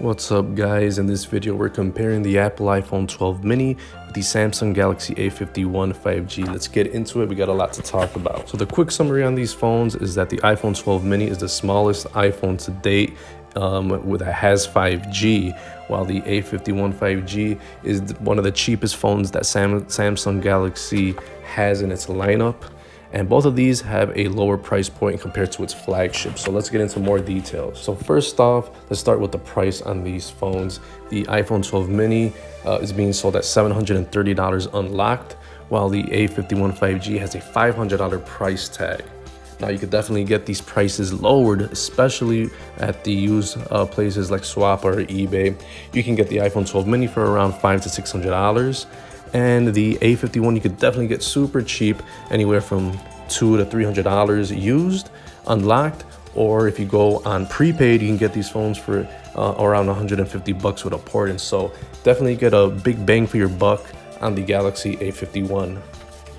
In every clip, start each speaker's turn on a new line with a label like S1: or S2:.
S1: What's up guys, in this video we're comparing the Apple iPhone 12 mini with the Samsung Galaxy A51 5G. Let's get into it, we got a lot to talk about. So the quick summary on these phones is that the iPhone 12 mini is the smallest iPhone to date that has 5G, while the A51 5G is one of the cheapest phones that Samsung Galaxy has in its lineup. And both of these have a lower price point compared to its flagship. So let's get into more details. So first off, let's start with the price on these phones. The iPhone 12 mini is being sold at $730 unlocked, while the A51 5G has a $500 price tag. Now you could definitely get these prices lowered, especially at the used places like Swap or eBay. You can get the iPhone 12 mini for around $500 to $600. And the A51 you could definitely get super cheap, anywhere from $200 to $300 used, unlocked. Or if you go on prepaid, you can get these phones for around $150 with a port. And so definitely get a big bang for your buck on the Galaxy A51.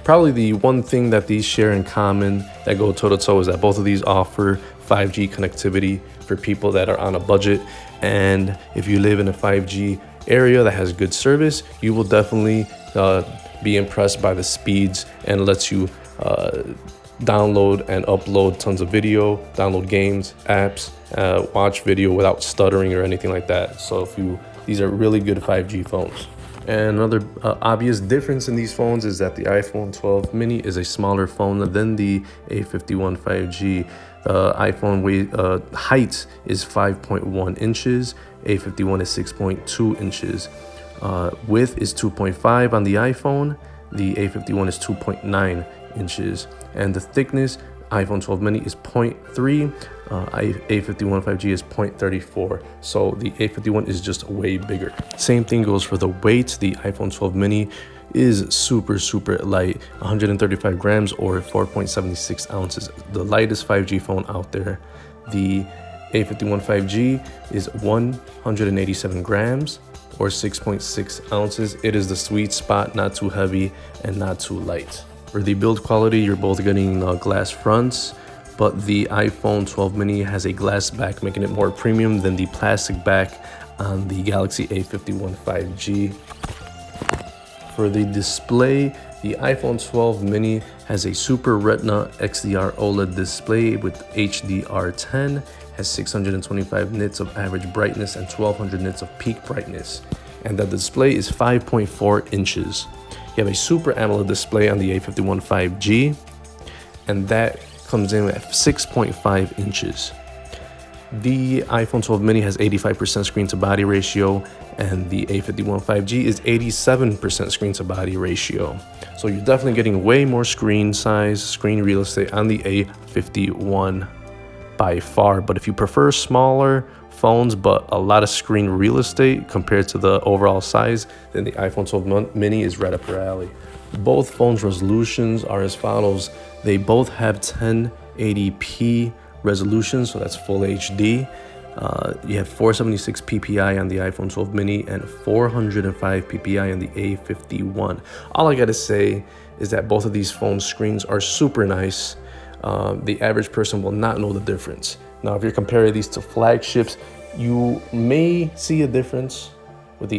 S1: Probably the one thing that these share in common that go toe-to-toe is that both of these offer 5G connectivity for people that are on a budget. And if you live in a 5G area that has good service, you will definitely be impressed by the speeds, and lets you download and upload tons of video, download games, apps, watch video without stuttering or anything like that. So these are really good 5G phones. And another obvious difference in these phones is that the iPhone 12 mini is a smaller phone than the A51 5G. iPhone height is 5.1 inches, A51 is 6.2 inches. Width is 2.5 on the iPhone, the A51 is 2.9 inches. And the thickness, iPhone 12 mini is 0.3, A51 5G is 0.34. So the A51 is just way bigger. Same thing goes for the weight. The iPhone 12 mini is super light, 135 grams or 4.76 ounces, the lightest 5G phone out there. The A51 5G is 187 grams or 6.6 ounces. It is the sweet spot, not too heavy and not too light. For the build quality, you're both getting glass fronts, but the iPhone 12 mini has a glass back, making it more premium than the plastic back on the Galaxy A51 5G. For the display, the iPhone 12 mini has a Super Retina XDR OLED display with HDR10, has 625 nits of average brightness and 1200 nits of peak brightness. And the display is 5.4 inches. You have a Super AMOLED display on the A51 5G, and that comes in at 6.5 inches. The iPhone 12 mini has 85% screen to body ratio, and the A51 5G is 87% screen to body ratio. So you're definitely getting way more screen size, screen real estate on the A51 by far. But if you prefer smaller phones but a lot of screen real estate compared to the overall size, then the iPhone 12 mini is right up your alley. Both phones' resolutions are as follows. They both have 1080p resolution, so that's full HD. You have 476 ppi on the iPhone 12 mini and 405 ppi on the A51. All I gotta say is that both of these phone screens are super nice. The average person will not know the difference. Now, if you're comparing these to flagships, you may see a difference with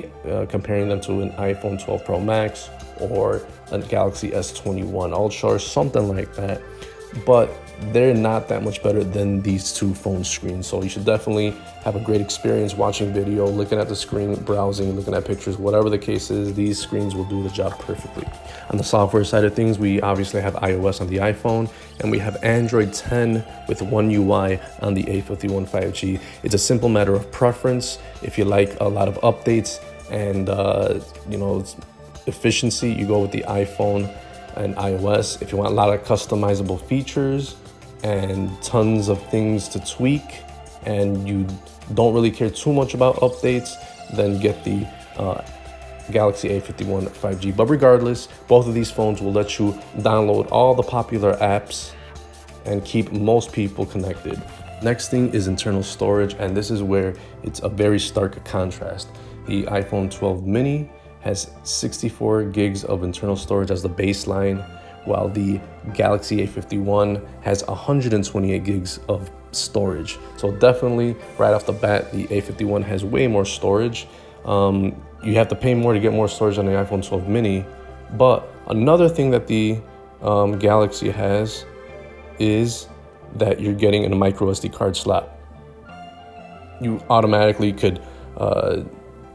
S1: comparing them to an iPhone 12 Pro Max or a Galaxy S21 Ultra or something like that. But they're not that much better than these two phone screens. So you should definitely have a great experience watching video, looking at the screen, browsing, looking at pictures, whatever the case is, these screens will do the job perfectly. On the software side of things, we obviously have iOS on the iPhone, and we have Android 10 with One UI on the A51 5G. It's a simple matter of preference. If you like a lot of updates and efficiency, you go with the iPhone and iOS. If you want a lot of customizable features and tons of things to tweak, and you don't really care too much about updates, then get the Galaxy A51 5G. But regardless, both of these phones will let you download all the popular apps and keep most people connected. Next thing is internal storage, and this is where it's a very stark contrast. The iPhone 12 mini has 64 gigs of internal storage as the baseline, while the Galaxy A51 has 128 gigs of storage. So definitely right off the bat, the A51 has way more storage. You have to pay more to get more storage on the iPhone 12 mini. But another thing that the Galaxy has is that you're getting a micro SD card slot. You automatically could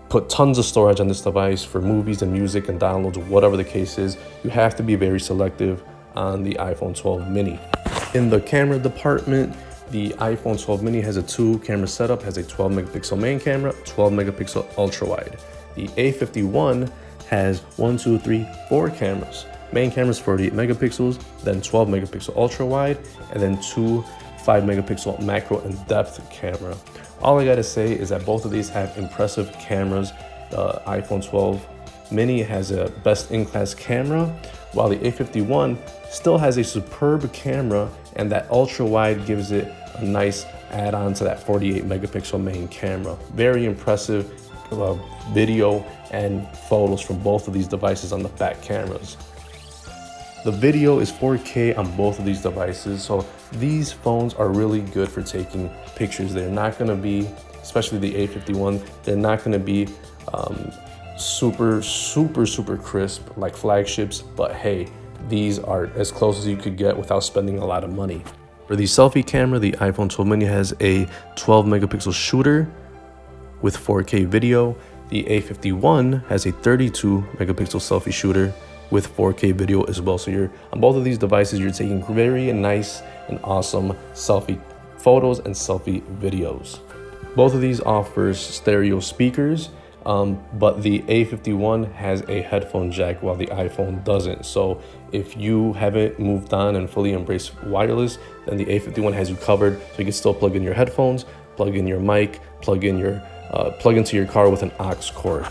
S1: put tons of storage on this device for movies and music and downloads, whatever the case is. You have to be very selective on the iPhone 12 mini. In the camera department, the iPhone 12 mini has a 2-camera setup, has a 12 megapixel main camera, 12 megapixel ultra wide. The A51 has 4 cameras. Main cameras 48 megapixels, then 12 megapixel ultra wide, and then 2 5 megapixel macro and depth camera. All I gotta say is that both of these have impressive cameras. The iPhone 12 mini has a best-in-class camera, while the A51 still has a superb camera, and that ultra wide gives it a nice add-on to that 48 megapixel main camera. Very impressive video and photos from both of these devices on the back cameras. The video is 4K on both of these devices, so these phones are really good for taking pictures. They're not gonna be, especially the A51, they're not gonna be super crisp like flagships, but hey, these are as close as you could get without spending a lot of money. For the selfie camera, the iPhone 12 mini has a 12 megapixel shooter with 4K video. The A51 has a 32 megapixel selfie shooter with 4K video as well. So you're on both of these devices, you're taking very nice and awesome selfie photos and selfie videos. Both of these offers stereo speakers, but the A51 has a headphone jack while the iPhone doesn't. So if you haven't moved on and fully embraced wireless, then the A51 has you covered. So you can still plug in your headphones, plug in your mic, plug into your car with an aux cord.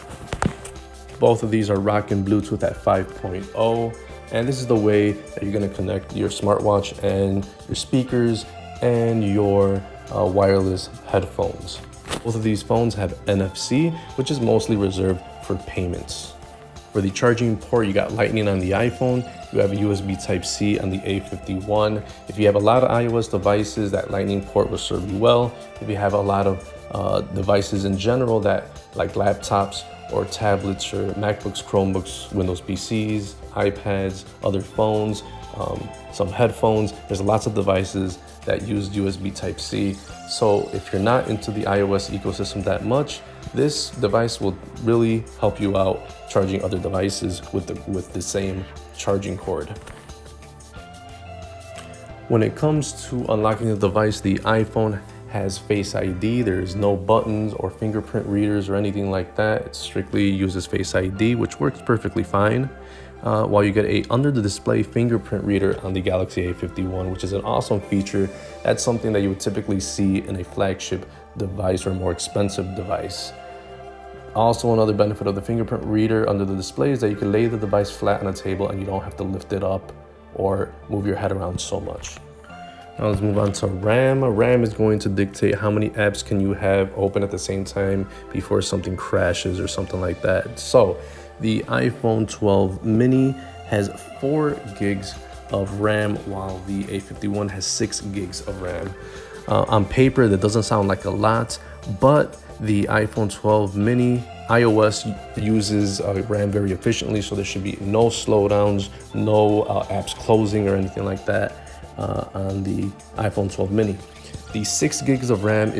S1: Both of these are rocking Bluetooth at 5.0, and this is the way that you're gonna connect your smartwatch and your speakers and your wireless headphones. Both of these phones have NFC, which is mostly reserved for payments. For the charging port, you got Lightning on the iPhone, you have a USB Type-C on the A51. If you have a lot of iOS devices, that Lightning port will serve you well. If you have a lot of devices in general, that like laptops or tablets or MacBooks, Chromebooks, Windows PCs, iPads, other phones, some headphones, there's lots of devices that use USB Type-C. So if you're not into the iOS ecosystem that much, this device will really help you out charging other devices with the same charging cord. When it comes to unlocking the device, the iPhone has Face ID. There's no buttons or fingerprint readers or anything like that. It strictly uses Face ID, which works perfectly fine. While you get a under the display fingerprint reader on the Galaxy A51, which is an awesome feature. That's something that you would typically see in a flagship device or a more expensive device. Also, another benefit of the fingerprint reader under the display is that you can lay the device flat on a table and you don't have to lift it up or move your head around so much. Now let's move on to RAM. RAM is going to dictate how many apps can you have open at the same time before something crashes or something like that. So the iPhone 12 mini has 4 gigs of RAM, while the A51 has 6 gigs of RAM. On paper, that doesn't sound like a lot, but the iPhone 12 mini iOS uses RAM very efficiently, so there should be no slowdowns, no apps closing or anything like that on the iPhone 12 mini. The 6 gigs of RAM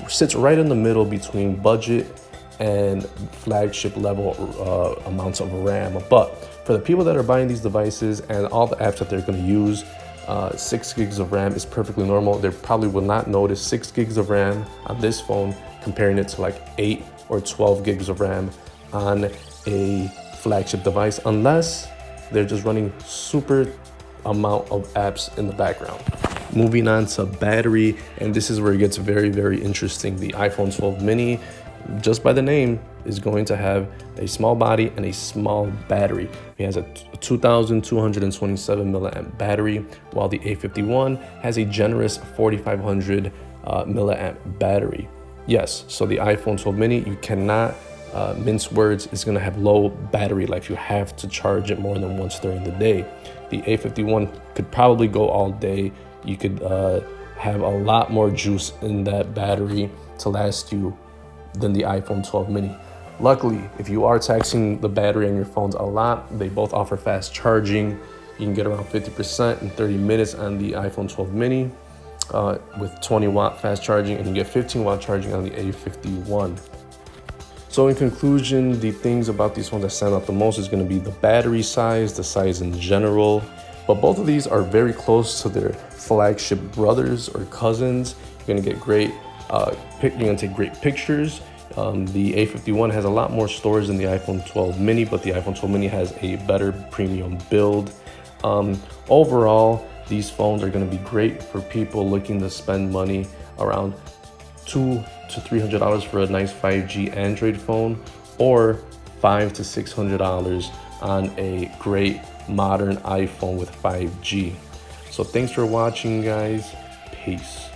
S1: sits right in the middle between budget and flagship level amounts of RAM. But for the people that are buying these devices and all the apps that they're going to use, 6 gigs of RAM is perfectly normal. They probably will not notice 6 gigs of RAM on this phone comparing it to like 8 or 12 gigs of RAM on a flagship device, unless they're just running super amount of apps in the background. Moving on to battery, and this is where it gets very interesting. The iPhone 12 mini, just by the name, is going to have a small body and a small battery. It has a 2,227 milliamp battery, while the A51 has a generous 4,500 milliamp battery. Yes, so the iPhone 12 mini, you cannot mince words, it's gonna have low battery life. You have to charge it more than once during the day. The A51 could probably go all day. You could have a lot more juice in that battery to last you than the iPhone 12 mini. Luckily, if you are taxing the battery on your phones a lot, they both offer fast charging. You can get around 50% in 30 minutes on the iPhone 12 mini with 20-watt fast charging, and you get 15-watt charging on the A51. So in conclusion, the things about these phones that stand out the most is going to be the battery size, the size in general. But both of these are very close to their flagship brothers or cousins. You're going to get great, you're going to take great pictures. The A51 has a lot more storage than the iPhone 12 mini, but the iPhone 12 mini has a better premium build. Overall, these phones are going to be great for people looking to spend money around $200 to $300 for a nice 5G Android phone, or $500 to $600 on a great modern iPhone with 5G. So thanks for watching, guys. Peace.